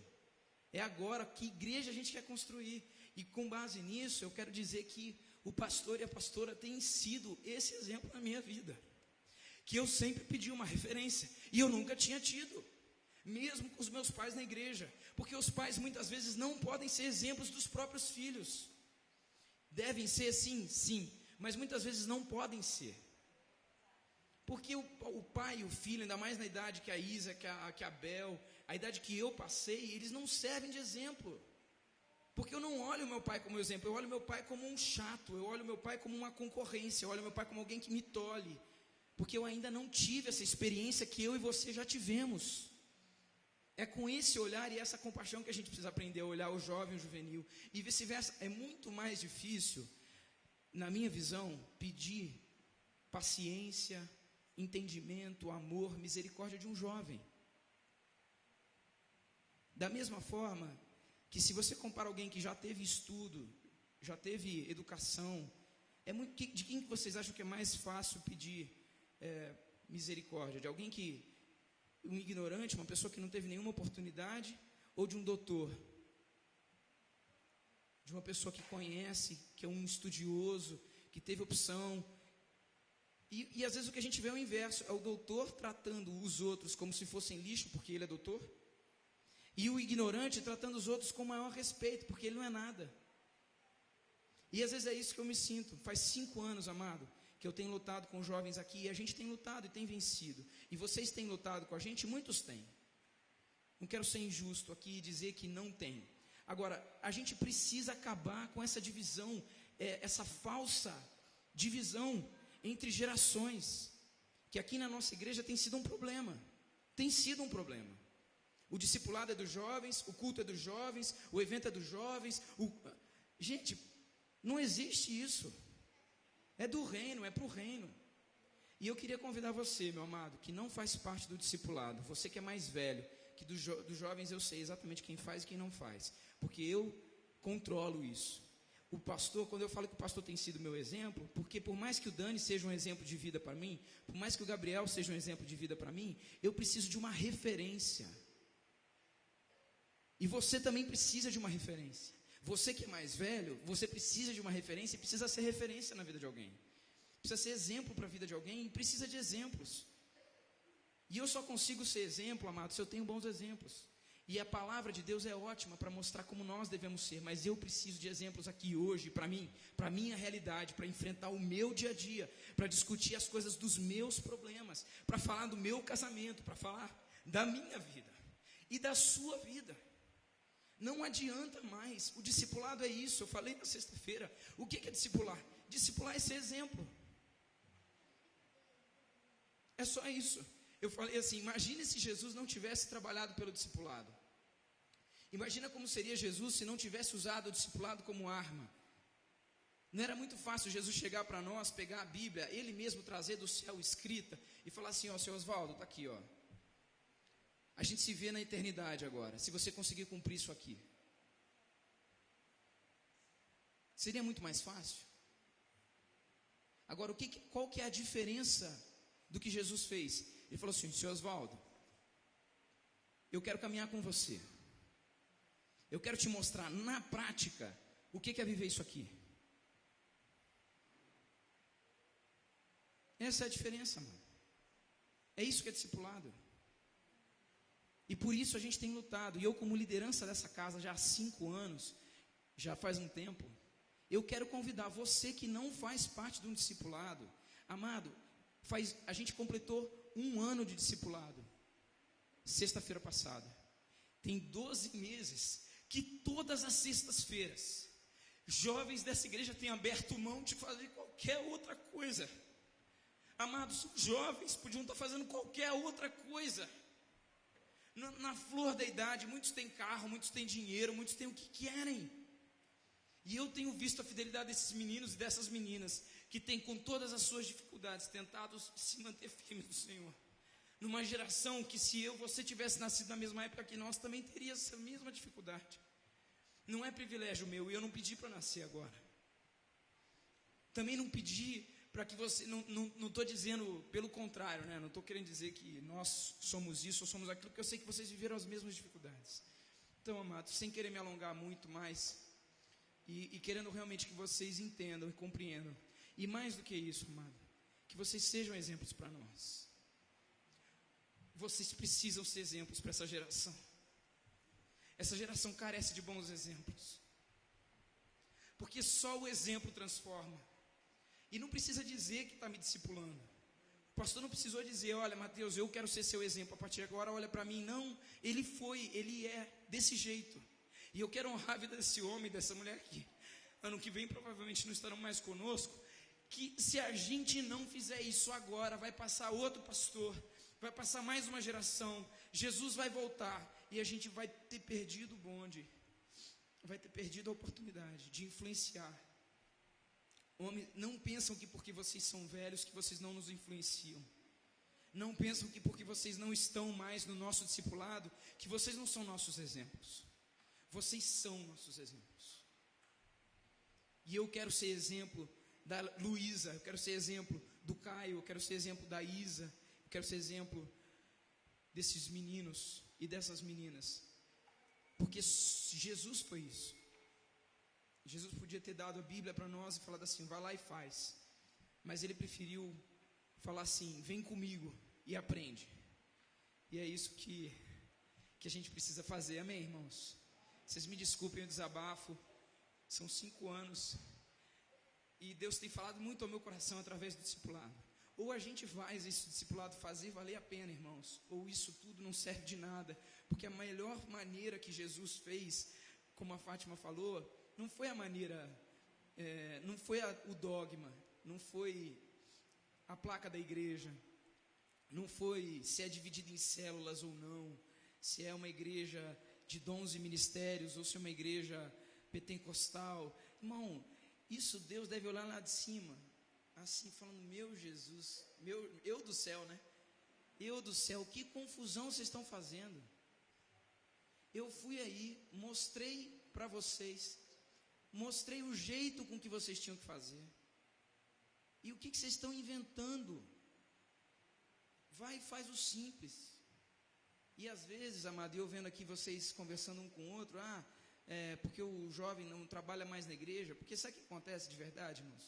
É agora. Que igreja a gente quer construir? E com base nisso, eu quero dizer que o pastor e a pastora têm sido esse exemplo na minha vida. Que eu sempre pedi uma referência, e eu nunca tinha tido. Mesmo com os meus pais na igreja, porque os pais muitas vezes não podem ser exemplos dos próprios filhos. Devem ser sim, mas muitas vezes não podem ser. Porque o pai e o filho, ainda mais na idade que a Isa, que a Bel, a idade que eu passei, eles não servem de exemplo. Porque eu não olho o meu pai como exemplo, eu olho meu pai como um chato, eu olho meu pai como uma concorrência, eu olho meu pai como alguém que me tolhe. Porque eu ainda não tive essa experiência que eu e você já tivemos. É com esse olhar e essa compaixão que a gente precisa aprender a olhar o jovem e o juvenil. E vice-versa, é muito mais difícil, na minha visão, pedir paciência, entendimento, amor, misericórdia de um jovem. Da mesma forma que se você compara alguém que já teve estudo, já teve educação, de quem que vocês acham que é mais fácil pedir misericórdia? De alguém um ignorante, uma pessoa que não teve nenhuma oportunidade, ou de um doutor? De uma pessoa que conhece, que é um estudioso, que teve opção. E às vezes o que a gente vê é o inverso, é o doutor tratando os outros como se fossem lixo, porque ele é doutor, e o ignorante tratando os outros com maior respeito, porque ele não é nada. E às vezes é isso que eu me sinto. Faz 5 anos, amado, que eu tenho lutado com jovens aqui, e a gente tem lutado e tem vencido. E vocês têm lutado com a gente, muitos têm. Não quero ser injusto aqui e dizer que não tem. Agora, a gente precisa acabar com essa divisão, essa falsa divisão entre gerações, que aqui na nossa igreja tem sido um problema. tem sido um problema. O discipulado é dos jovens, o culto é dos jovens, o evento é dos jovens. Gente, não existe isso. É do reino, é para o reino. E eu queria convidar você, meu amado, que não faz parte do discipulado, você que é mais velho, que dos jovens eu sei exatamente quem faz e quem não faz, porque eu controlo isso. O pastor, quando eu falo que o pastor tem sido meu exemplo, porque por mais que o Dani seja um exemplo de vida para mim, por mais que o Gabriel seja um exemplo de vida para mim, eu preciso de uma referência. E você também precisa de uma referência. Você que é mais velho, você precisa de uma referência e precisa ser referência na vida de alguém. Precisa ser exemplo para a vida de alguém e precisa de exemplos. E eu só consigo ser exemplo, amado, se eu tenho bons exemplos. E a palavra de Deus é ótima para mostrar como nós devemos ser, mas eu preciso de exemplos aqui hoje, para mim, para a minha realidade, para enfrentar o meu dia a dia, para discutir as coisas dos meus problemas, para falar do meu casamento, para falar da minha vida e da sua vida. Não adianta mais, o discipulado é isso, eu falei na sexta-feira. O que é discipular? Discipular é ser exemplo. É só isso. Eu falei assim, imagine se Jesus não tivesse trabalhado pelo discipulado. Imagina como seria Jesus se não tivesse usado o discipulado como arma. Não era muito fácil Jesus chegar para nós, pegar a Bíblia, Ele mesmo trazer do céu escrita e falar assim, ó, seu Oswaldo, está aqui, ó. A gente se vê na eternidade agora, se você conseguir cumprir isso aqui. Seria muito mais fácil. Agora, qual que é a diferença do que Jesus fez? Ele falou assim, senhor Oswaldo, eu quero caminhar com você. Eu quero te mostrar na prática o que é viver isso aqui. Essa é a diferença, mano. É isso que é discipulado. E por isso a gente tem lutado. E eu, como liderança dessa casa já há 5 anos, já faz um tempo, eu quero convidar você que não faz parte de um discipulado. Amado, a gente completou 1 ano de discipulado, sexta-feira passada. Tem 12 meses que todas as sextas-feiras, jovens dessa igreja têm aberto mão de fazer qualquer outra coisa. Amados, os jovens podiam estar fazendo qualquer outra coisa. Na flor da idade, muitos têm carro, muitos têm dinheiro, muitos têm o que querem. E eu tenho visto a fidelidade desses meninos e dessas meninas, que têm com todas as suas dificuldades, tentado se manter firmes no Senhor. Numa geração que se você tivesse nascido na mesma época que nós, também teria essa mesma dificuldade. Não é privilégio meu, e eu não pedi para nascer agora. Também não pedi para que você, não estou dizendo, pelo contrário, né? Não estou querendo dizer que nós somos isso ou somos aquilo, porque eu sei que vocês viveram as mesmas dificuldades. Então, amados, sem querer me alongar muito mais, e querendo realmente que vocês entendam e compreendam, e mais do que isso, amado, que vocês sejam exemplos para nós. Vocês precisam ser exemplos para essa geração. Essa geração carece de bons exemplos, porque só o exemplo transforma. E não precisa dizer que está me discipulando. O pastor não precisou dizer, olha Mateus, eu quero ser seu exemplo a partir de agora, olha para mim. Não, ele é desse jeito. E eu quero honrar a vida desse homem, dessa mulher aqui. Ano que vem provavelmente não estarão mais conosco. Que se a gente não fizer isso agora, vai passar outro pastor, vai passar mais uma geração, Jesus vai voltar e a gente vai ter perdido o bonde, vai ter perdido a oportunidade de influenciar. Homens, não pensam que porque vocês são velhos que vocês não nos influenciam. Não pensam que porque vocês não estão mais no nosso discipulado, que vocês não são nossos exemplos. Vocês são nossos exemplos. E eu quero ser exemplo da Luísa, eu quero ser exemplo do Caio, eu quero ser exemplo da Isa, eu quero ser exemplo desses meninos e dessas meninas. Porque Jesus foi isso. Jesus podia ter dado a Bíblia para nós e falado assim, vai lá e faz. Mas Ele preferiu falar assim, vem comigo e aprende. E é isso que a gente precisa fazer, amém, irmãos? Vocês me desculpem o desabafo, são 5 anos, e Deus tem falado muito ao meu coração através do discipulado. Ou a gente faz esse discipulado fazer valer a pena, irmãos, ou isso tudo não serve de nada, porque a melhor maneira que Jesus fez, como a Fátima falou, não foi a maneira, não foi o dogma, não foi a placa da igreja, não foi se é dividido em células ou não, se é uma igreja de dons e ministérios ou se é uma igreja pentecostal. Irmão, isso Deus deve olhar lá de cima, assim, falando: meu Jesus, eu do céu, né? Eu do céu, que confusão vocês estão fazendo. Eu fui aí, mostrei para vocês, mostrei o jeito com que vocês tinham que fazer. E o que vocês estão inventando? Vai e faz o simples. E às vezes, amado, eu vendo aqui vocês conversando um com o outro, porque o jovem não trabalha mais na igreja, porque sabe o que acontece de verdade, irmãos?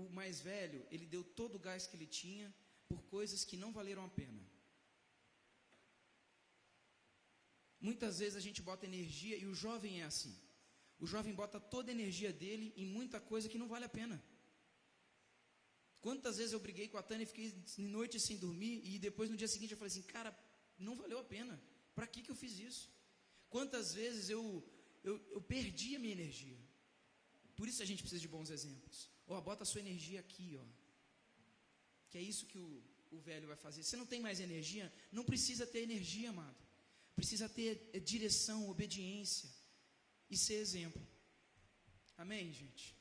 O mais velho, ele deu todo o gás que ele tinha por coisas que não valeram a pena. Muitas vezes a gente bota energia, e o jovem é assim. O jovem bota toda a energia dele em muita coisa que não vale a pena. Quantas vezes eu briguei com a Tânia e fiquei noite sem dormir, e depois no dia seguinte eu falei assim: cara, não valeu a pena. Para que eu fiz isso? Quantas vezes eu perdi a minha energia? Por isso a gente precisa de bons exemplos. Bota a sua energia aqui, que é isso que o velho vai fazer. Você não tem mais energia? Não precisa ter energia, amado. Precisa ter direção, obediência e ser exemplo. Amém, gente?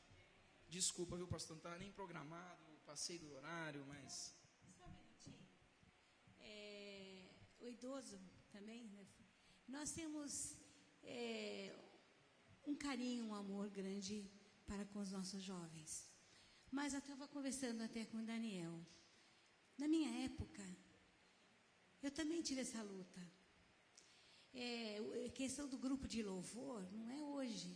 Desculpa, viu, pastor? Não estava nem programado, passei do horário, mas... Só um minutinho. O idoso também, né? Nós temos um carinho, um amor grande para com os nossos jovens. Mas eu estava conversando até com o Daniel. Na minha época, eu também tive essa luta. A questão do grupo de louvor não é hoje.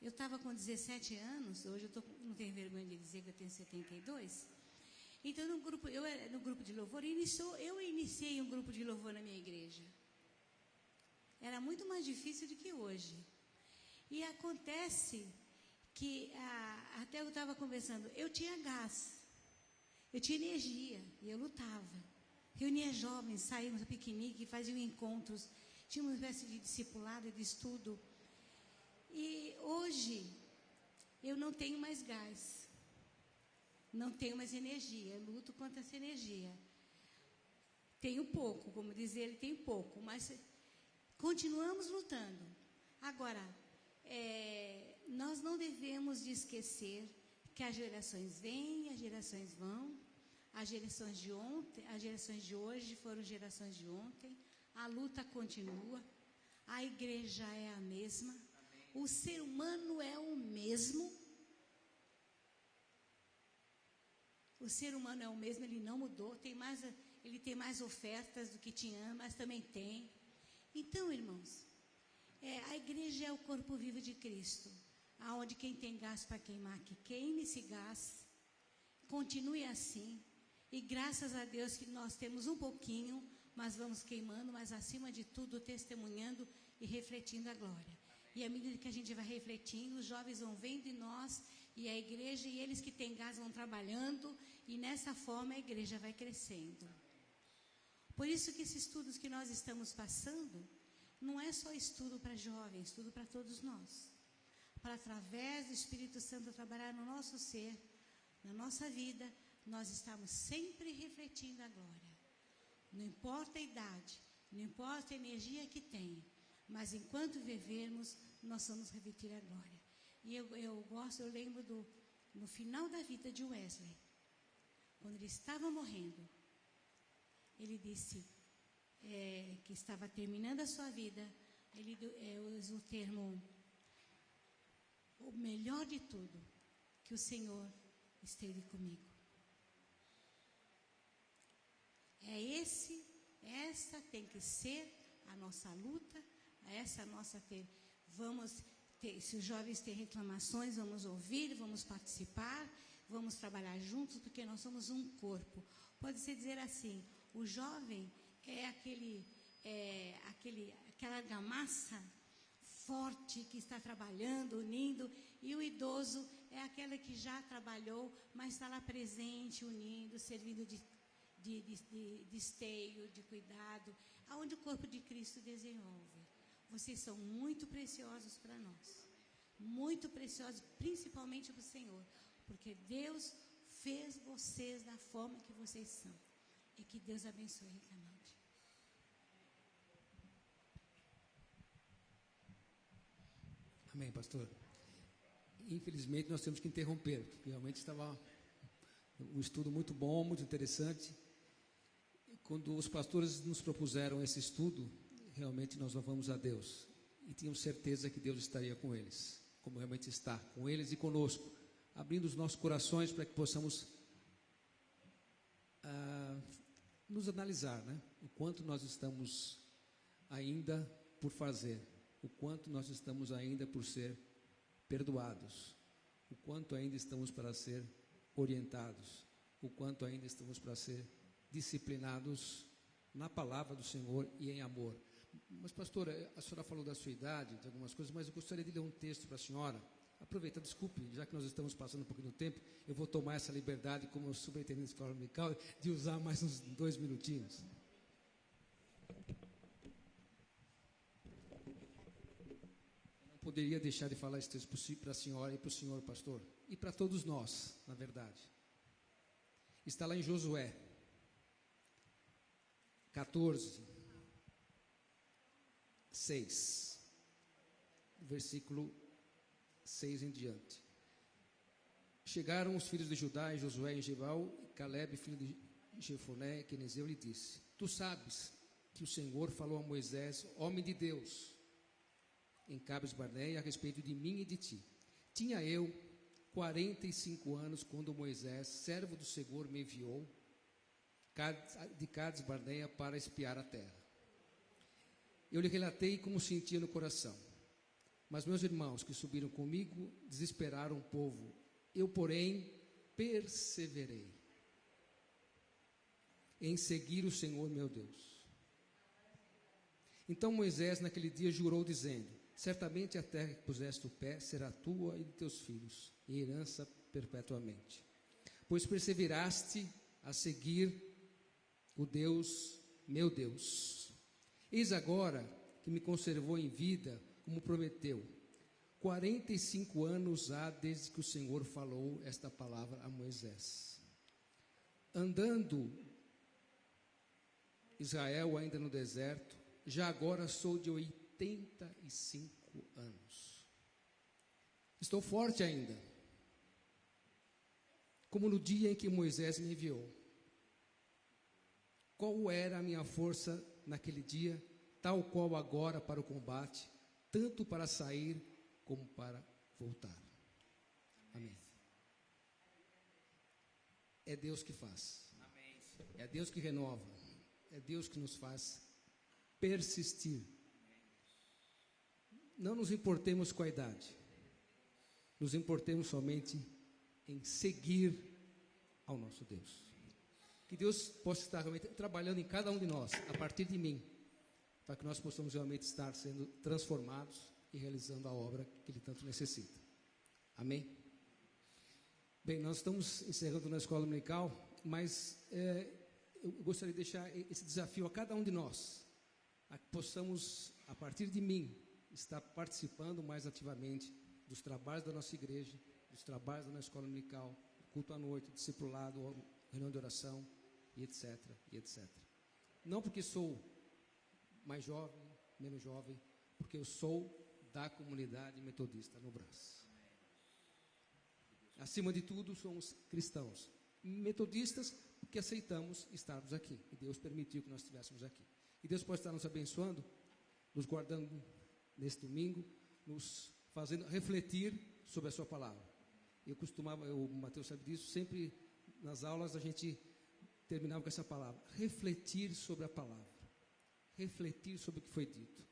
Eu estava com 17 anos, hoje não tenho vergonha de dizer que eu tenho 72. Então, eu era no grupo de louvor, eu iniciei um grupo de louvor na minha igreja. Era muito mais difícil do que hoje. E acontece que, até eu estava conversando, eu tinha gás, eu tinha energia, e eu lutava. Reunia jovens, saímos do piquenique, faziam encontros, tinha uma espécie de discipulado, de estudo. E hoje, eu não tenho mais gás, não tenho mais energia, eu luto contra essa energia. Tenho pouco, como diz ele, tenho pouco, mas continuamos lutando. Agora, nós não devemos de esquecer que as gerações vêm, as gerações vão, as gerações de ontem, as gerações de hoje foram gerações de ontem, a luta continua, a igreja é a mesma, o ser humano é o mesmo, o ser humano é o mesmo, ele não mudou, ele tem mais ofertas do que tinha, mas também tem. Então, irmãos, a igreja é o corpo vivo de Cristo, aonde quem tem gás para queimar, que queime esse gás, continue assim, e graças a Deus que nós temos um pouquinho, mas vamos queimando, mas acima de tudo testemunhando e refletindo a glória. E à medida que a gente vai refletindo, os jovens vão vendo em nós, e a igreja, e eles que têm gás vão trabalhando, e nessa forma a igreja vai crescendo. Por isso que esses estudos que nós estamos passando, não é só estudo para jovens, estudo para todos nós. Para através do Espírito Santo trabalhar no nosso ser, na nossa vida, nós estamos sempre refletindo a glória. Não importa a idade, não importa a energia que tem, mas enquanto vivermos, nós vamos refletir a glória. E eu lembro no final da vida de Wesley, quando ele estava morrendo, ele disse que estava terminando a sua vida, ele usa o termo, o melhor de tudo, que o Senhor esteve comigo. Essa tem que ser a nossa luta, essa nossa se os jovens têm reclamações, vamos ouvir, vamos participar, vamos trabalhar juntos, porque nós somos um corpo. Pode-se dizer assim, o jovem é aquela argamassa forte que está trabalhando, unindo, e o idoso é aquele que já trabalhou, mas está lá presente, unindo, servindo de esteio, de cuidado, aonde o corpo de Cristo desenvolve. Vocês são muito preciosos para nós, muito preciosos, principalmente para o Senhor, porque Deus fez vocês da forma que vocês são. E que Deus abençoe ricamente. Amém, pastor. Infelizmente, nós temos que interromper, porque realmente estava um estudo muito bom, muito interessante. Quando os pastores nos propuseram esse estudo, realmente nós louvamos a Deus. E tínhamos certeza que Deus estaria com eles, como realmente está, com eles e conosco, abrindo os nossos corações para que possamos nos analisar, né? O quanto nós estamos ainda por fazer, o quanto nós estamos ainda por ser perdoados, o quanto ainda estamos para ser orientados, o quanto ainda estamos para ser disciplinados na palavra do Senhor e em amor. Mas, pastora, a senhora falou da sua idade, de algumas coisas, mas eu gostaria de ler um texto para a senhora. Aproveita, desculpe, já que nós estamos passando um pouquinho do tempo, eu vou tomar essa liberdade como superintendente de escola dominical de usar mais uns 2 minutinhos. Eu não poderia deixar de falar esse texto para a senhora e para o senhor, pastor, e para todos nós, na verdade. Está lá em Josué 14, 6, versículo 6 em diante. Chegaram os filhos de Judá, e Josué em Gebal, e Caleb, filho de Jefoné, quenezeu, lhe disse: Tu sabes que o Senhor falou a Moisés, homem de Deus, em Cades Barneia, a respeito de mim e de ti. Tinha eu 45 anos quando Moisés, servo do Senhor, me enviou de Cades Barneia para espiar a terra. Eu lhe relatei como sentia no coração. Mas meus irmãos que subiram comigo desesperaram o povo. Eu, porém, perseverei em seguir o Senhor meu Deus. Então Moisés naquele dia jurou dizendo: certamente a terra que puseste o pé será tua e de teus filhos, em herança perpetuamente. Pois perseveraste a seguir o Deus, meu Deus. Eis agora que me conservou em vida, como prometeu. 45 anos há desde que o Senhor falou esta palavra a Moisés. Andando Israel ainda no deserto, já agora sou de 85 anos. Estou forte ainda, como no dia em que Moisés me enviou. Qual era a minha força naquele dia, tal qual agora para o combate, tanto para sair como para voltar. Amém. É Deus que faz. É Deus que renova. É Deus que nos faz persistir. Não nos importemos com a idade. Nos importemos somente em seguir ao nosso Deus. Que Deus possa estar realmente trabalhando em cada um de nós, a partir de mim, para que nós possamos realmente estar sendo transformados e realizando a obra que Ele tanto necessita. Amém? Bem, nós estamos encerrando na escola dominical, mas eu gostaria de deixar esse desafio a cada um de nós, a que possamos, a partir de mim, estar participando mais ativamente dos trabalhos da nossa igreja, dos trabalhos da nossa escola dominical, culto à noite, discipulado, reunião de oração, e etc, e etc. Não porque sou mais jovem, menos jovem, porque eu sou da comunidade metodista no Brás. Acima de tudo, somos cristãos. Metodistas, porque aceitamos estarmos aqui. E Deus permitiu que nós estivéssemos aqui. E Deus pode estar nos abençoando, nos guardando nesse domingo, nos fazendo refletir sobre a sua palavra. Eu costumava, o Mateus sabe disso, sempre nas aulas a gente terminava com essa palavra: refletir sobre a palavra. Refletir sobre o que foi dito.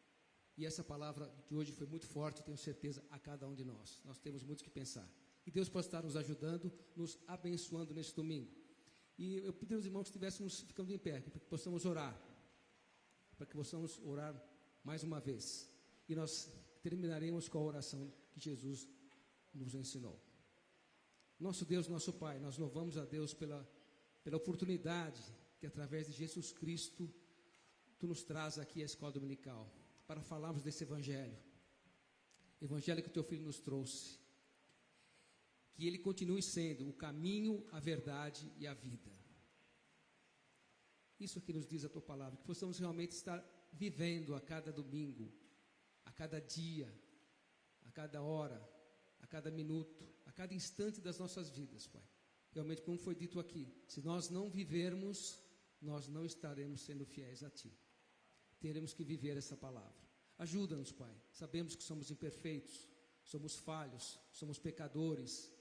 E essa palavra de hoje foi muito forte, tenho certeza, a cada um de nós. Nós temos muito que pensar. E Deus pode estar nos ajudando, nos abençoando neste domingo. E eu pedi aos irmãos que estivéssemos ficando em pé, para que possamos orar. Para que possamos orar mais uma vez. E nós terminaremos com a oração que Jesus nos ensinou. Nosso Deus, nosso Pai, nós louvamos a Deus pela oportunidade que através de Jesus Cristo Tu nos traz aqui à escola dominical, para falarmos desse evangelho que o Teu Filho nos trouxe, que ele continue sendo o caminho, a verdade e a vida. Isso que nos diz a tua palavra, que possamos realmente estar vivendo a cada domingo, a cada dia, a cada hora, a cada minuto, a cada instante das nossas vidas, Pai. Realmente, como foi dito aqui, se nós não vivermos, nós não estaremos sendo fiéis a Ti. Teremos que viver essa palavra. Ajuda-nos, Pai. Sabemos que somos imperfeitos, somos falhos, somos pecadores.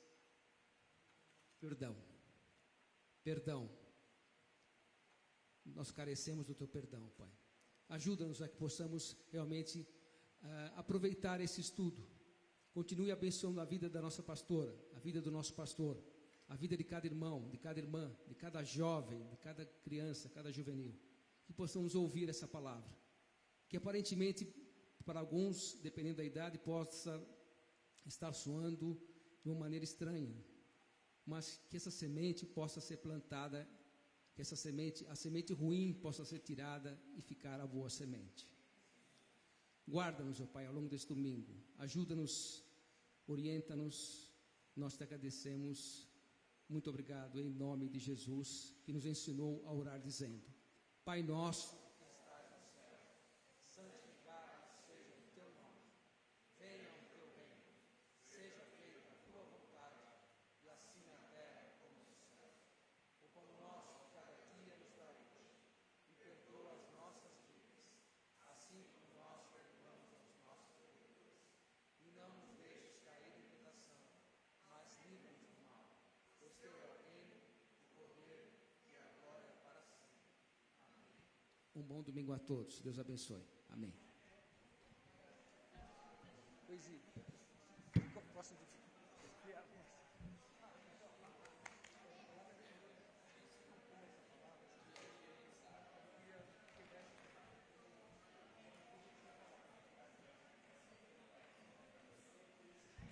Perdão. Nós carecemos do Teu perdão, Pai. Ajuda-nos a que possamos realmente aproveitar esse estudo. Continue abençoando a vida da nossa pastora, a vida do nosso pastor, a vida de cada irmão, de cada irmã, de cada jovem, de cada criança, cada juvenil. Que possamos ouvir essa palavra. Que aparentemente, para alguns, dependendo da idade, possa estar soando de uma maneira estranha. Mas que essa semente possa ser plantada, que a semente ruim possa ser tirada e ficar a boa semente. Guarda-nos, ó Pai, ao longo deste domingo. Ajuda-nos, orienta-nos. Nós te agradecemos. Muito obrigado, em nome de Jesus, que nos ensinou a orar dizendo: Pai nosso, que estás no céu, santificado seja o teu nome. Venha o teu reino. Seja feita a tua vontade, e assim na terra como no céu. O pão nosso de cada dia nos dá hoje. E perdoa as nossas dívidas, assim como nós perdoamos aos nossos devedores. E não nos deixes cair em tentação, mas livra-nos do mal. Pois teu é o reino, o poder e a glória para sempre. Amém. Um bom domingo a todos. Deus abençoe. Amém.